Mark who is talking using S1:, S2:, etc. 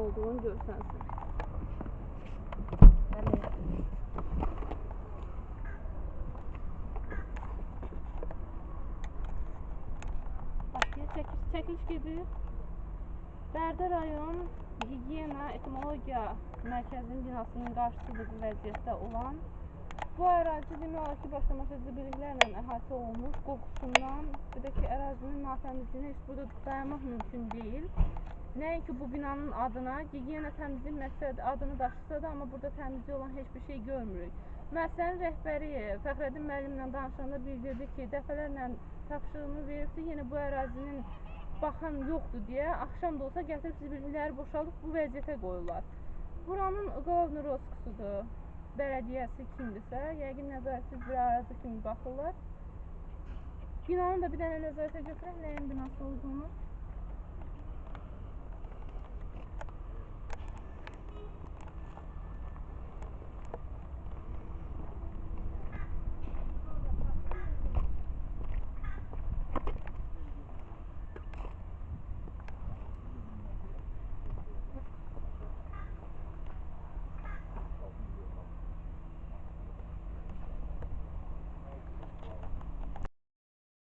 S1: olduğunu görsənsin. Çəkiliş gedir. Bərdə rayon Gigiyena Entomologiya Mərkəzinin binasının qarşısıdır bu vəziyyətdə olan. Bu ərazi demək olar ki, başlamaqda zibilliklərlə əhatə olunmuş, qoxusundan, bir də ki, ərazinin natəmizliyinə heç burada dayanmaq mümkün deyil. Nəinki bu binanın adına, Gigiyena təmizlik məqsədi adını daşısa da, amma burada təmizlik olan heç bir şey görmürük. Müəssisənin rəhbəri Fəxrəddin müəllimlə danışanda bildirdi ki, dəfələrlə tapşırığını veribdir, yenə bu ərazinin baxan yoxdur deyə, axşam da olsa gətirib zibillikləri boşaldıb bu vəziyyətə qoyurlar. Buranın Qovnurovskisudur, bələdiyyəsi kimdirsə, yəqin nəzarətsiz bir ərazi kimi baxırlar. Binanın da bir dənə nəzarətə götürək, nəyin binası olduğunu.